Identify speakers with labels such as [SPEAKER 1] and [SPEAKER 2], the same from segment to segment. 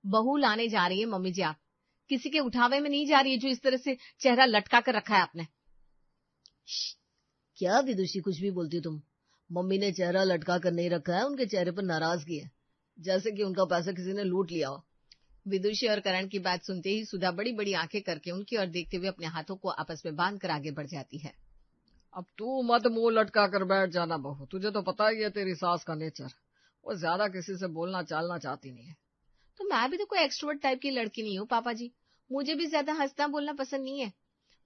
[SPEAKER 1] बहू लाने जा रही है मम्मी जी आप, किसी के उठावे में नहीं जा रही है जो इस तरह से चेहरा लटका कर रखा है आपने।
[SPEAKER 2] क्या विदुषी कुछ भी बोलती हो तुम? मम्मी ने चेहरा लटका कर नहीं रखा है, उनके चेहरे पर नाराजगी है, जैसे कि उनका पैसा किसी ने लूट लिया हो।
[SPEAKER 1] विदुषी और करण की बात सुनते ही सुधा बड़ी बड़ी आंखें करके उनकी ओर देखते हुए अपने हाथों को आपस में बांध कर आगे बढ़ जाती है।
[SPEAKER 3] अब तू मत मुंह लटका कर बैठ जाना बहू, तुझे तो पता ही है तेरी सास का नेचर, वो ज्यादा किसी से बोलना चालना चाहती नहीं है।
[SPEAKER 1] तो मैं भी तो कोई एक्सट्रोवर्ट टाइप की लड़की नहीं हूँ पापा जी, मुझे भी ज्यादा हंसना बोलना पसंद नहीं है।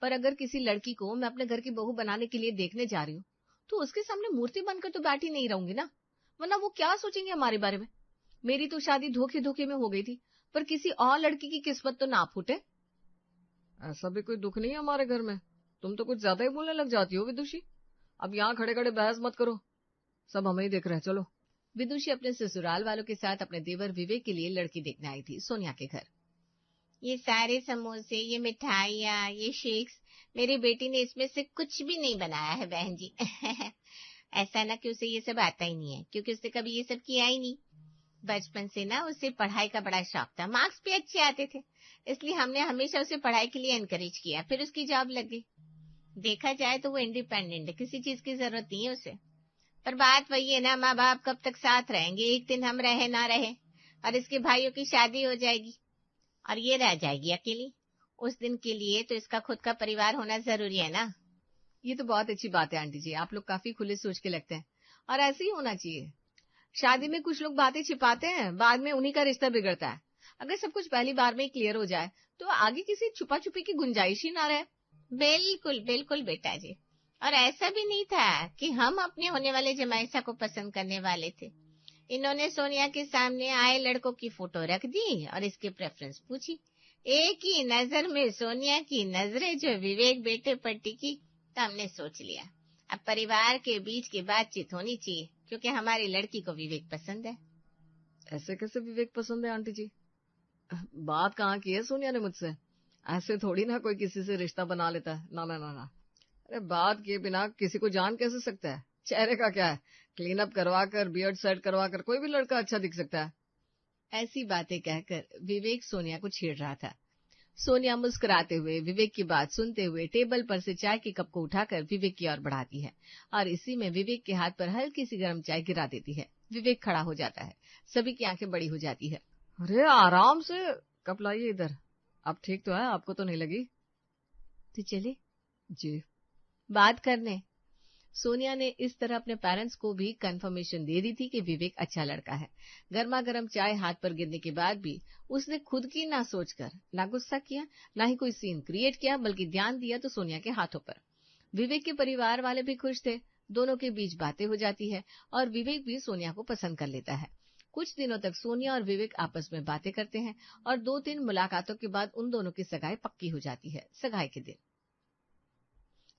[SPEAKER 1] पर अगर किसी लड़की को मैं अपने घर की बहू बनाने के लिए देखने जा रही हूँ तो उसके सामने मूर्ति बनकर तो बैठी नहीं रहूंगी ना, वरना वो क्या सोचेंगे हमारे बारे में। मेरी तो शादी धोखे धोखे में हो गई थी, पर किसी और लड़की की किस्मत तो ना फूटे।
[SPEAKER 3] ऐसा भी कोई दुख नहीं है हमारे घर में, तुम तो कुछ ज्यादा ही बोलने लग जाती हो विदुषी। अब यहाँ खड़े खड़े बहस मत करो, सब हमें ही देख रहे हैं, चलो।
[SPEAKER 1] विदुषी अपने ससुराल वालों के साथ अपने देवर विवेक के लिए लड़की देखने आई थी सोनिया के घर। ये सारे समोसे, ये मिठाइयाँ, ये शेक्स, मेरी बेटी ने इसमें से कुछ भी नहीं बनाया है बहन जी। ऐसा ना कि उसे ये सब आता ही नहीं है, क्योंकि उसने कभी ये सब किया ही नहीं। बचपन से ना उसे पढ़ाई का बड़ा शौक था, मार्क्स भी अच्छे आते थे, इसलिए हमने हमेशा उसे पढ़ाई के लिए एनकरेज किया। फिर उसकी जॉब लग गई। देखा जाए तो वो इंडिपेंडेंट है, किसी चीज की जरूरत नहीं है उसे। पर बात वही है ना, माँ बाप कब तक साथ रहेंगे, एक दिन हम रहे ना रहे और इसके भाइयों की शादी हो जाएगी और ये रह जाएगी अकेली। उस दिन के लिए तो इसका खुद का परिवार होना जरूरी है ना। ये तो बहुत अच्छी बात है आंटी जी, आप लोग काफी खुले सोच के लगते हैं और ऐसे ही होना चाहिए। शादी में कुछ लोग बातें छिपाते हैं, बाद में उन्हीं का रिश्ता बिगड़ता है। अगर सब कुछ पहली बार में क्लियर हो जाए तो आगे किसी छुपा छुपी की गुंजाइश ही ना रहे। बिल्कुल बिल्कुल बेटा जी, और ऐसा भी नहीं था कि हम अपने होने वाले जमाइसा को पसंद करने वाले थे। इन्होंने सोनिया के सामने आए लड़कों की फोटो रख दी और इसके प्रेफरेंस पूछी। एक ही नजर में सोनिया की नजरें जो विवेक बेटे पर टिकी, तो हमने सोच लिया अब परिवार के बीच की बातचीत होनी चाहिए, क्योंकि हमारी लड़की को विवेक पसंद है।
[SPEAKER 3] ऐसे कैसे विवेक पसंद है आंटी जी? बात कहाँ की है सोनिया ने मुझसे? ऐसे थोड़ी ना कोई किसी से रिश्ता बना लेता है, ना ना ना ना। अरे बात किए बिना किसी को जान कैसे सकता है? चेहरे का क्या है, क्लीन अप करवा कर, बियर्ड सेट करवा कर कोई भी लड़का अच्छा दिख सकता है।
[SPEAKER 1] ऐसी बातें कहकर विवेक सोनिया को छेड़ रहा था। सोनिया मुस्कुराते हुए विवेक की बात सुनते हुए टेबल पर से चाय की कप को उठाकर विवेक की ओर बढ़ाती है और इसी में विवेक के हाथ पर हल्की सी गर्म चाय गिरा देती है। विवेक खड़ा हो जाता है, सभी की आंखें बड़ी हो जाती है।
[SPEAKER 3] अरे आराम से, कप लाइए इधर। अब ठीक तो है, आपको तो नहीं लगी?
[SPEAKER 1] तो चले
[SPEAKER 3] जी
[SPEAKER 1] बात करने। सोनिया ने इस तरह अपने पेरेंट्स को भी कंफर्मेशन दे दी थी कि विवेक अच्छा लड़का है। गर्मा गर्म चाय हाथ पर गिरने के बाद भी उसने खुद की ना सोचकर ना गुस्सा किया, ना ही कोई सीन क्रिएट किया, बल्कि ध्यान दिया तो सोनिया के हाथों पर। विवेक के परिवार वाले भी खुश थे, दोनों के बीच बातें हो जाती है और विवेक भी सोनिया को पसंद कर लेता है। कुछ दिनों तक सोनिया और विवेक आपस में बातें करते हैं और 2-3 मुलाकातों के बाद उन दोनों की सगाई पक्की हो जाती है। सगाई के दिन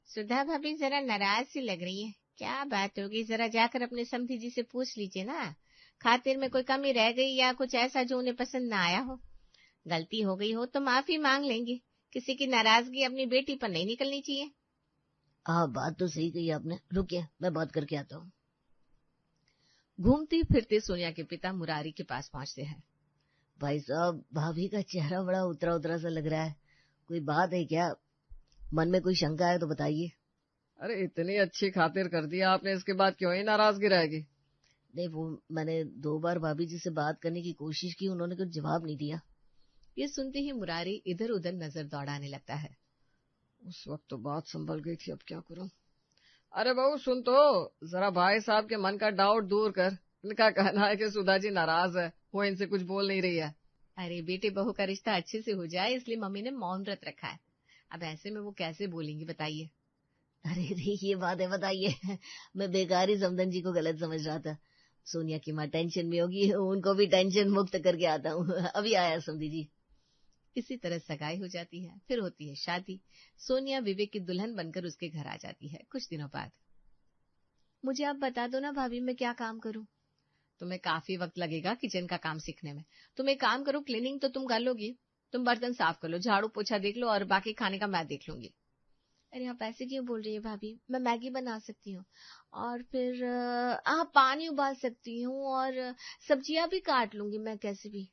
[SPEAKER 1] सुधा भाभी जरा नाराज सी लग रही है, क्या बात होगी, जरा जाकर अपने समधी जी से पूछ लीजिए ना। खातिर में कोई कमी रह गई या कुछ ऐसा जो उन्हें पसंद ना आया हो। गलती हो गई हो तो माफी मांग लेंगे, किसी की नाराजगी अपनी बेटी पर नहीं निकलनी चाहिए।
[SPEAKER 2] हाँ बात तो सही कही आपने, रुकिए मैं बात करके आता हूँ।
[SPEAKER 1] घूमते फिरते सोनिया के पिता मुरारी के पास पहुंचते हैं।
[SPEAKER 2] भाई साहब, भाभी का चेहरा बड़ा उतरा उतरा सा लग रहा है, कोई बात है क्या? मन में कोई शंका है तो बताइए।
[SPEAKER 3] अरे इतनी अच्छी खातिर कर दिया आपने, इसके बाद क्यों ही नाराजगी रहेगी?
[SPEAKER 2] नहीं, वो मैंने 2 बार भाभी जी से बात करने की कोशिश की, उन्होंने कुछ जवाब नहीं दिया।
[SPEAKER 1] ये सुनते ही मुरारी इधर उधर नजर दौड़ाने लगता है।
[SPEAKER 3] उस वक्त तो बात संभल गई थी, अब क्या करूं? अरे बहू सुन तो, जरा भाई साहब के मन का डाउट दूर कर। इनका कहना है कि सुधा जी नाराज है, वो इनसे कुछ बोल नहीं रही है।
[SPEAKER 1] अरे बेटे बहू का रिश्ता अच्छे से हो जाए इसलिए मम्मी ने मौन व्रत रखा है, अब ऐसे में वो कैसे बोलेंगी बताइए।
[SPEAKER 2] अरे रे ये बात है, बताइए। मैं बेकार ही समधन जी को गलत समझ रहा था। सोनिया की माँ टेंशन में होगी, उनको भी टेंशन मुक्त करके आता हूँ। अभी आया समधी जी।
[SPEAKER 1] इसी तरह सगाई हो जाती है, फिर होती है शादी। सोनिया विवेक की दुल्हन बनकर उसके घर आ जाती है। कुछ दिनों बाद, मुझे आप बता दो ना भाभी मैं क्या काम करूं। तुम्हें काफी वक्त लगेगा किचन का काम सीखने में। तुम एक काम करो, क्लीनिंग तो तुम कर लोगी, तुम बर्तन साफ कर लो, झाड़ू पोछा देख लो और बाकी खाने का मैं देख लूंगी। अरे आप ऐसे क्यों बोल रही है भाभी, मैं मैगी बना सकती हूँ और फिर पानी उबाल सकती हूँ और सब्जियां भी काट लूंगी मैं कैसे भी।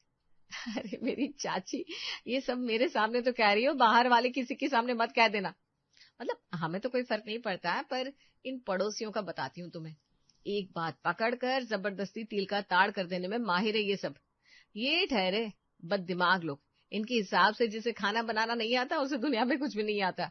[SPEAKER 3] अरे मेरी चाची, ये सब मेरे सामने तो कह रही हो, बाहर वाले किसी के सामने मत कह देना। मतलब हमें तो कोई फर्क नहीं पड़ता है, पर इन पड़ोसियों का बताती हूँ तुम्हें। एक बात पकड़कर जबरदस्ती तिल का ताड़ कर देने में माहिर है ये सब। ये ठहरे बददिमाग लोग, इनके हिसाब से जिसे खाना बनाना नहीं आता उसे दुनिया में कुछ भी नहीं आता।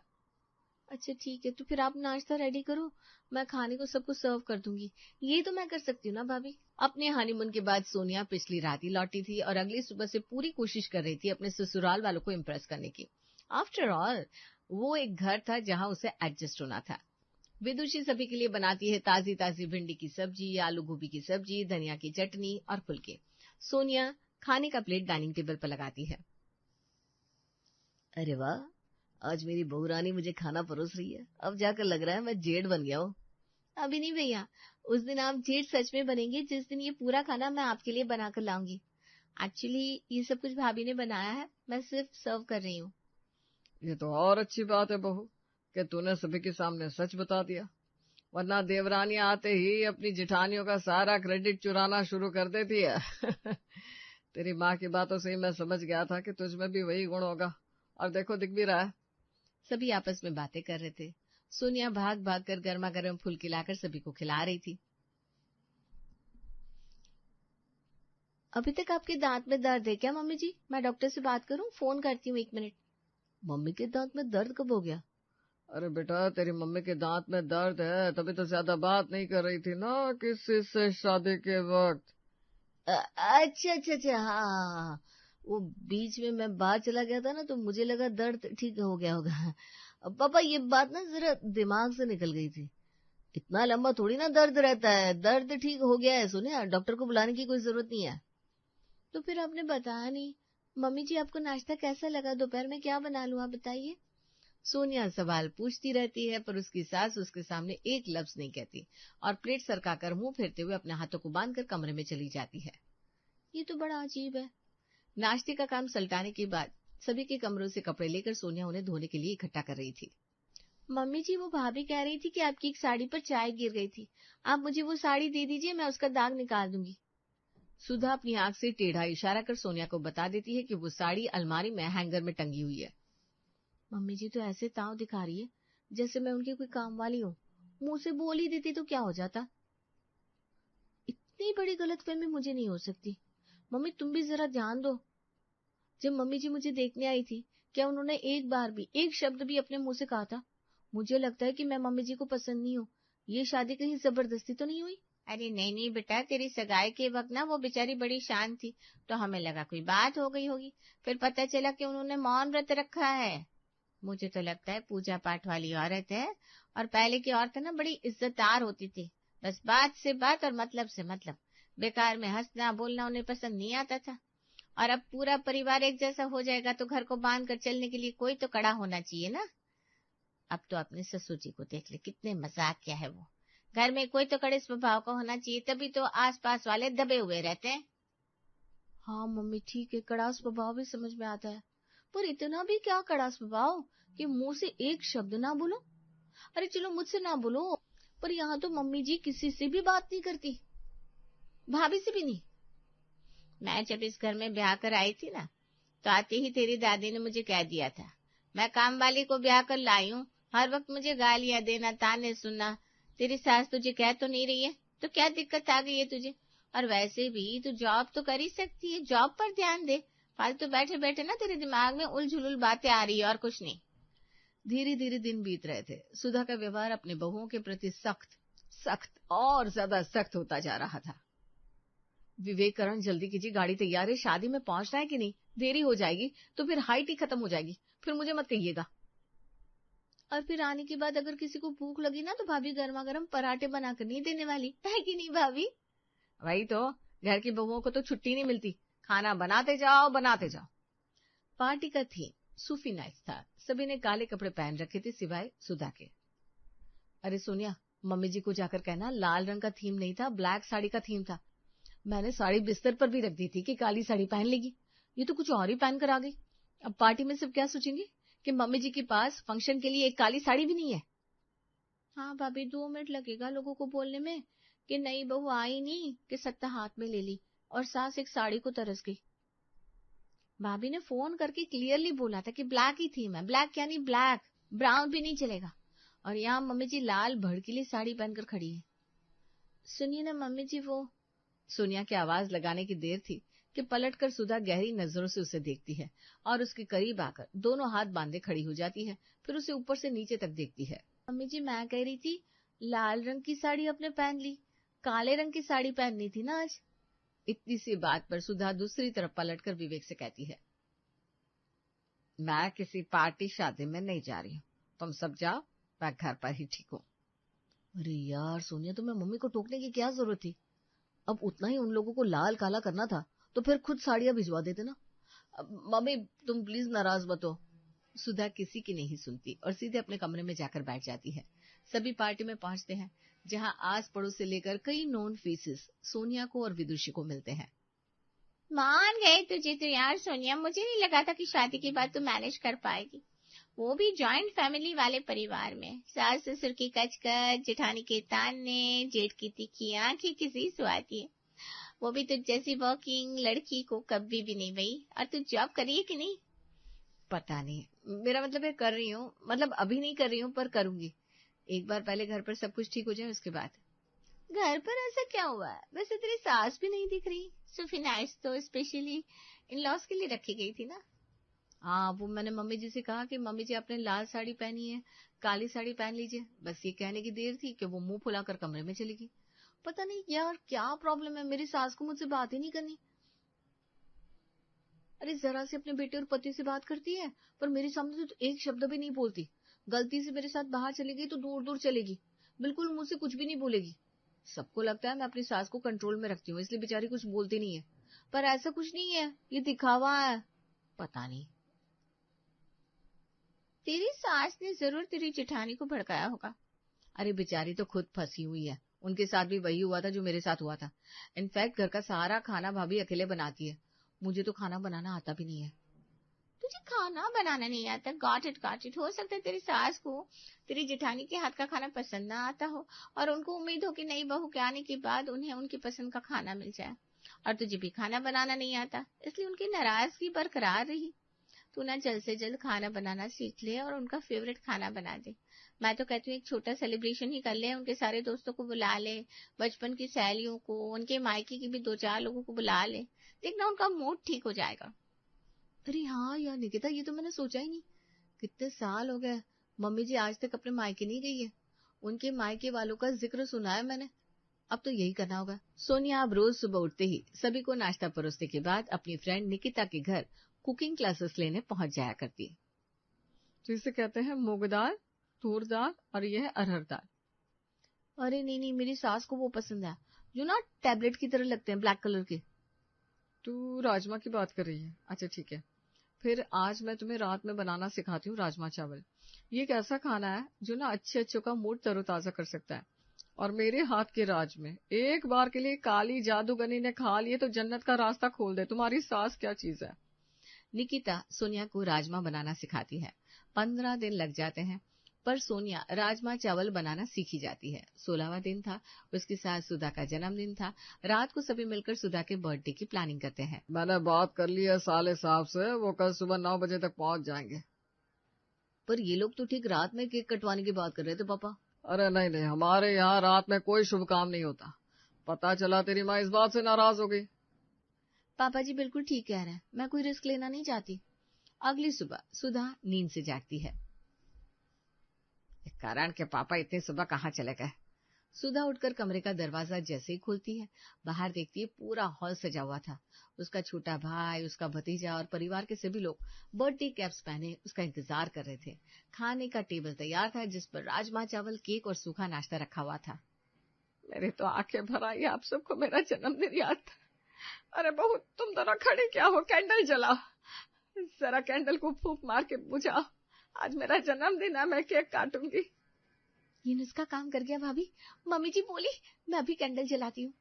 [SPEAKER 2] अच्छा ठीक है, तो फिर आप नाश्ता रेडी करो, मैं खाने को सबको सर्व कर दूंगी। ये तो मैं कर सकती हूँ ना भाभी।
[SPEAKER 3] अपने हनीमून के बाद सोनिया पिछली रात ही लौटी थी और अगली सुबह से पूरी कोशिश कर रही थी अपने ससुराल वालों को इम्प्रेस करने की। आफ्टर ऑल वो एक घर था जहां उसे एडजस्ट होना था। विदुषी सभी के लिए बनाती है ताजी ताजी भिंडी की सब्जी, आलू गोभी की सब्जी, धनिया की चटनी और फुलके। सोनिया खाने का प्लेट डाइनिंग टेबल पर लगाती है।
[SPEAKER 2] अरे वाह, आज मेरी बहू रानी मुझे खाना परोस रही है। अब जाकर लग रहा है मैं जेठ बन गया हूँ। अभी नहीं भैया, उस दिन आप जेठ सच में बनेंगे जिस दिन ये पूरा खाना मैं आपके लिए बनाकर लाऊंगी। एक्चुअली ये सब कुछ भाभी ने बनाया है, मैं सिर्फ सर्व कर रही हूँ।
[SPEAKER 3] ये तो और अच्छी बात है बहू कि तूने सभी के सामने सच बता दिया, वरना देवरानी आते ही अपनी जिठानियों का सारा क्रेडिट चुराना शुरू कर देती है। तेरी माँ की बातों से ही मैं समझ गया था कि तुझमें भी वही गुण होगा, और देखो दिख भी रहा है। सभी आपस में बातें कर रहे थे। सोनिया भाग भाग कर गर्मा गर्म फुलकी लाकर सभी को खिला रही थी।
[SPEAKER 2] अभी तक आपके दांत में दर्द है क्या मम्मी जी? मैं डॉक्टर से बात करूं? फोन करती हूँ 1 मिनट। मम्मी के दांत में दर्द कब हो गया?
[SPEAKER 3] अरे बेटा, तेरी मम्मी के दांत में दर्द है तभी तो ज्यादा बात नहीं कर रही थी ना किसी से शादी के वक्त।
[SPEAKER 2] अच्छा अच्छा अच्छा, हाँ, वो बीच में मैं बाहर चला गया था ना, तो मुझे लगा दर्द ठीक हो गया होगा। पापा ये बात ना जरा दिमाग से निकल गई थी। इतना लंबा थोड़ी ना दर्द रहता है, दर्द ठीक हो गया है सुनिए, डॉक्टर को बुलाने की कोई जरूरत नहीं है। तो फिर आपने बताया नहीं। मम्मी जी आपको नाश्ता कैसा लगा? दोपहर में क्या बना लूं आप बताइए।
[SPEAKER 3] सोनिया सवाल पूछती रहती है पर उसकी सास उसके सामने एक लफ्ज नहीं कहती और प्लेट सरकाकर मुंह फेरते हुए अपने हाथों को बांधकर कमरे में चली जाती है।
[SPEAKER 2] ये तो बड़ा अजीब है।
[SPEAKER 3] नाश्ते का काम सलटाने के बाद सभी के कमरों से कपड़े लेकर सोनिया उन्हें धोने के लिए इकट्ठा कर रही थी।
[SPEAKER 2] मम्मी जी वो भाभी कह रही थी कि आपकी एक साड़ी पर चाय गिर गई थी, आप मुझे वो साड़ी दे दीजिए, मैं उसका दाग निकाल दूंगी।
[SPEAKER 3] सुधा अपनी आंख से टेढ़ा इशारा कर सोनिया को बता देती है कि वो साड़ी अलमारी में हैंगर में टंगी हुई है।
[SPEAKER 2] मम्मी जी तो ऐसे ताव दिखा रही है जैसे मैं उनकी कोई काम वाली हूँ। मुंह से बोल ही देती तो क्या हो जाता। इतनी बड़ी गलतफहमी मुझे नहीं हो सकती। मम्मी तुम भी जरा ध्यान दो। जब मम्मी जी मुझे देखने आई थी, क्या उन्होंने एक बार भी एक शब्द भी अपने मुंह से कहा था? मुझे लगता है कि मैं मम्मी जी को पसंद नहीं हूँ। ये शादी कहीं जबरदस्ती तो नहीं हुई?
[SPEAKER 1] अरे नहीं नहीं बेटा, तेरी सगाई के वक्त ना वो बेचारी बड़ी शांत थी, तो हमें लगा कोई बात हो गई होगी। फिर पता चला कि उन्होंने मौन व्रत रखा है। मुझे तो लगता है पूजा पाठ वाली औरत है। और पहले की औरतें ना बड़ी इज्जतदार होती थी, बस बात से बात और मतलब से मतलब। बेकार में हंसना बोलना उन्हें पसंद नहीं आता था। और अब पूरा परिवार एक जैसा हो जाएगा तो घर को बांध कर चलने के लिए कोई तो कड़ा होना चाहिए ना। अब तो अपने ससुर जी को देख ले, कितने मजाक क्या है वो। घर में कोई तो कड़े स्वभाव का होना चाहिए, तभी तो आसपास वाले दबे हुए रहते हैं।
[SPEAKER 2] हाँ मम्मी ठीक है, कड़ा स्वभाव भी समझ में आता है, पर इतना भी क्या कड़ा स्वभाव कि मुंह से एक शब्द ना बोलो। अरे चलो मुझसे ना बोलो, पर यहाँ तो मम्मी जी किसी से भी बात नहीं करती, भाभी से भी नहीं।
[SPEAKER 1] मैं जब इस घर में ब्याह कर आई थी ना, तो आते ही तेरी दादी ने मुझे कह दिया था, मैं काम वाली को ब्याह कर लाई हूँ, हर वक्त मुझे गालियां देना, ताने सुनना। तेरी सास तुझे कह तो नहीं रही है, तो क्या दिक्कत आ गई है तुझे? और वैसे भी तू जॉब तो कर ही सकती है, जॉब पर ध्यान दे। फालतू बैठे बैठे ना तेरे दिमाग में उलझुल बातें आ रही है और कुछ नहीं।
[SPEAKER 3] धीरे धीरे दिन बीत रहे थे। सुधा का व्यवहार अपने बहुओं के प्रति सख्त सख्त और ज्यादा सख्त होता जा रहा था। विवेककरण जल्दी कीजिए, गाड़ी तैयार है, शादी में पहुंचना है कि नहीं? देरी हो जाएगी तो फिर हाइट ही खत्म हो जाएगी, फिर मुझे मत कहिएगा।
[SPEAKER 2] और फिर आने के बाद अगर किसी को भूख लगी ना, तो भाभी गर्मा गर्म पराठे बनाकर नहीं देने वाली है कि नहीं भाभी?
[SPEAKER 3] वही तो, घर की बहुओं को तो छुट्टी नहीं मिलती, खाना बनाते जाओ बनाते जाओ। पार्टी का थीम सूफी नाइट था। सभी ने काले कपड़े पहन रखे थे सिवाय सुधा के। अरे सोनिया, मम्मी जी को जाकर कहना लाल रंग का थीम नहीं था, ब्लैक साड़ी का थीम था। मैंने साड़ी बिस्तर पर भी रख दी थी कि काली साड़ी पहन लेगी, ये तो कुछ और ही पहन कर आ गई। अब पार्टी में सब क्या सोचेंगे कि मम्मी जी के पास फंक्शन के लिए एक काली साड़ी भी नहीं है।
[SPEAKER 2] हाँ भाभी, 2 मिनट लगेगा लोगों को बोलने में कि नई बहू आई नहीं, कि सत्ता हाथ में ले ली और सास एक साड़ी को तरस गई। भाभी ने फोन करके क्लियरली बोला था कि ब्लैक ही थी मैं, ब्लैक यानी ब्लैक, ब्राउन भी नहीं चलेगा। और यहाँ मम्मी जी लाल भड़कीली साड़ी पहनकर खड़ी है। सुनिए ना मम्मी जी वो।
[SPEAKER 3] सोनिया की आवाज लगाने की देर थी कि पलटकर सुधा गहरी नजरों से उसे देखती है और उसके करीब आकर दोनों हाथ बांधे खड़ी हो जाती है, फिर उसे ऊपर से नीचे तक देखती है।
[SPEAKER 2] मम्मी जी मैं कह रही थी लाल रंग की साड़ी आपने पहन ली, काले रंग की साड़ी पहननी थी ना आज।
[SPEAKER 3] इतनी सी बात पर सुधा दूसरी तरफ पलटकर विवेक से कहती है, मैं किसी पार्टी शादी में नहीं जा रही हूँ, तुम सब जाओ, मैं घर पर ही ठीक हूँ।
[SPEAKER 2] अरे यार सोनिया, तुम्हें मम्मी को टोकने की क्या जरूरत थी? अब उतना ही उन लोगों को लाल काला करना था तो फिर खुद साड़ियां भिजवा देते ना। मम्मी तुम प्लीज नाराज मत हो।
[SPEAKER 3] सुधा किसी की नहीं सुनती और सीधे अपने कमरे में जाकर बैठ जाती है। सभी पार्टी में पहुंचते हैं, जहां आस पड़ोस से लेकर कई नोन फेसेस सोनिया को और विदुषी को मिलते हैं।
[SPEAKER 1] मान गए तुझे तो यार सोनिया, मुझे नहीं लगा था कि शादी के बाद तू मैनेज कर पाएगी, वो भी जॉइंट फैमिली वाले परिवार में। सास ससुर की कचकच, जेठानी के ताने, जेठ की तीखी आंखें किसी स्वाती है। वो भी तुझ जैसी वर्किंग लड़की को कभी भी नहीं भई। और तू जॉब करी है कि नहीं?
[SPEAKER 3] पता नहीं, मेरा मतलब है कर रही हूँ, मतलब अभी नहीं कर रही हूँ पर करूंगी। एक बार पहले घर पर सब कुछ ठीक हो जाए उसके बाद।
[SPEAKER 1] घर पर ऐसा क्या हुआ है? वैसे तेरी सास भी नहीं दिख रही। सुफिनाइस तो स्पेशली इन लॉस के लिए रखी गई थी ना।
[SPEAKER 3] हाँ, वो मैंने मम्मी जी से कहा कि मम्मी जी आपने लाल साड़ी पहनी है, काली साड़ी पहन लीजिए, बस ये कहने की देर थी कि वो मुंह फुलाकर कमरे में चली गई।
[SPEAKER 2] पता नहीं यार क्या प्रॉब्लम है, मेरी सास को मुझसे बात ही नहीं करनी। अरे जरा से अपने बेटे और पति से बात करती है पर मेरे सामने तो एक शब्द भी नहीं बोलती। गलती से मेरे साथ बाहर चली गई तो दूर दूर चलेगी, बिल्कुल मुझसे कुछ भी नहीं बोलेगी। सबको लगता है मैं अपनी सास को कंट्रोल में रखती हूँ इसलिए बेचारी कुछ बोलती नहीं है, पर ऐसा कुछ नहीं है, ये दिखावा है। पता नहीं।
[SPEAKER 1] तेरी सास ने जरूर तेरी जेठानी को भड़काया होगा।
[SPEAKER 3] अरे बेचारी तो खुद फंसी हुई है, उनके साथ भी वही हुआ था जो मेरे साथ हुआ था। इनफैक्ट घर का सारा खाना भाभी अकेले बनाती है, मुझे तो खाना बनाना आता भी नहीं है।
[SPEAKER 1] तुझे खाना बनाना नहीं आता? Got it. हो सकता है तेरी सास को तेरी जेठानी के हाथ का खाना पसंद ना आता हो और उनको उम्मीद हो कि नई बहू के आने के बाद उन्हें उनकी पसंद का खाना मिल जाए, और तुझे भी खाना बनाना नहीं आता, इसलिए उनकी नाराजगी बरकरार रही। तू ना जल्द से जल्द खाना बनाना सीख ले और उनका फेवरेट खाना बना दे। मैं तो कहती हूँ एक छोटा सेलिब्रेशन ही कर ले, उनके सारे दोस्तों को बुला ले, बचपन की सहेलियों को, उनके मायके की भी 2-4 लोगों को बुला ले, देखना उनका मूड ठीक हो जाएगा।
[SPEAKER 2] अरे हाँ यार निकिता, ये तो मैंने सोचा ही नहीं। कितने साल हो गए मम्मी जी आज तक अपने मायके नहीं गई है, उनके मायके वालों का जिक्र सुना है मैंने, अब तो यही करना होगा।
[SPEAKER 3] सोनिया अब रोज सुबह उठते ही सभी को नाश्ता परोसने के बाद अपनी फ्रेंड निकिता के घर कुकिंग क्लासेस लेने पहुंच जाया करती है।
[SPEAKER 4] तो इसे कहते हैं मूंग दाल, तूर दाल और यह है अरहर दाल।
[SPEAKER 2] अरे नहीं नहीं, मेरी सास को वो पसंद है जो ना टैबलेट की तरह लगते हैं, ब्लैक कलर के।
[SPEAKER 4] तू राजमा की बात कर रही है? अच्छा ठीक है, फिर आज मैं तुम्हें रात में बनाना सिखाती हूँ राजमा चावल। ये एक ऐसा खाना है जो ना अच्छे अच्छों का मूड तरोताजा कर सकता है, और मेरे हाथ के राज में एक बार के लिए काली जादूगनी ने खा लिए तो जन्नत का रास्ता खोल दे। तुम्हारी सास क्या चीज है।
[SPEAKER 3] निकिता सोनिया को राजमा बनाना सिखाती है। 15 दिन लग जाते हैं पर सोनिया राजमा चावल बनाना सीखी जाती है। 16वां दिन था, उसके साथ सुधा का जन्मदिन था। रात को सभी मिलकर सुधा के बर्थडे की प्लानिंग करते हैं।
[SPEAKER 4] मैंने बात कर ली है साले साहब से, वो कल सुबह 9 बजे तक पहुंच जाएंगे।
[SPEAKER 2] पर ये लोग तो ठीक रात में केक कटवाने की बात कर रहे थे पापा।
[SPEAKER 4] अरे नहीं नहीं, हमारे यहाँ रात में कोई शुभ काम नहीं होता। पता चला तेरी माँ इस बात से नाराज हो गई।
[SPEAKER 2] पापा जी बिल्कुल ठीक कह रहे हैं, मैं कोई रिस्क लेना नहीं चाहती।
[SPEAKER 3] अगली सुबह सुधा नींद से जागती है। कारण के पापा इतनी सुबह कहाँ चले गए। सुधा उठकर कमरे का दरवाजा जैसे ही खोलती है, बाहर देखती है पूरा हॉल सजा हुआ था। उसका छोटा भाई, उसका भतीजा और परिवार के सभी लोग बर्थडे कैप्स पहने उसका इंतजार कर रहे थे। खाने का टेबल तैयार था जिस पर राजमा चावल, केक और सूखा नाश्ता रखा हुआ था।
[SPEAKER 4] मेरी तो आंखें भर आई, आप सबको मेरा जन्मदिन याद था। अरे बहू तुम जरा खड़े क्या हो, कैंडल जलाओ, जरा कैंडल को फूंक मार के बुझाओ। आज मेरा जन्मदिन है, मैं केक काटूंगी।
[SPEAKER 2] ये नुस्खा काम कर गया भाभी, मम्मी जी बोली मैं अभी कैंडल जलाती हूँ।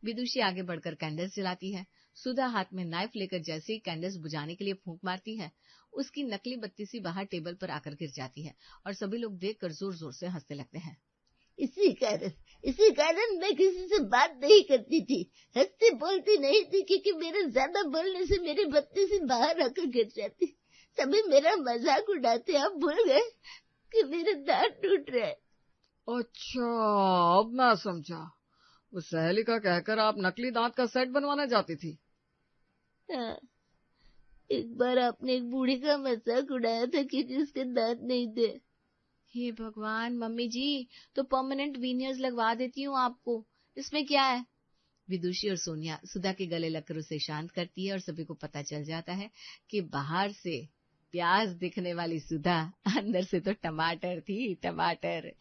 [SPEAKER 3] विदुषी आगे बढ़कर कैंडल्स जलाती है। सुधा हाथ में नाइफ लेकर जैसे ही कैंडल्स बुझाने के लिए फूंक मारती है, उसकी नकली बत्ती सी बाहर टेबल पर आकर गिर जाती है और सभी लोग देखकर जोर जोर से हंसने लगते हैं।
[SPEAKER 2] इसी कारण मैं किसी से बात नहीं करती थी, हंसती बोलती नहीं थी, क्योंकि मेरे ज्यादा बोलने से मेरी बत्ती से बाहर आकर गिर जाती। सभी मेरा मजाक उड़ाते। आप भूल गए कि मेरे दांत टूट रहे।
[SPEAKER 4] अच्छा, अब मैं समझा। वो सहेली का कहकर आप नकली दांत का सेट बनवाने जाती थी।
[SPEAKER 2] हाँ, एक बार आपने एक बूढ़ी का मजाक उड़ाया था कि जिसके दांत नहीं थे।
[SPEAKER 1] हे भगवान, मम्मी जी तो परमानेंट वीनियर्स लगवा देती हूँ आपको, इसमें क्या है। विदुषी और सोनिया सुधा के गले लगकर उसे शांत करती है और सभी को पता चल जाता है कि बाहर से प्याज दिखने वाली सुधा अंदर से तो टमाटर थी, टमाटर।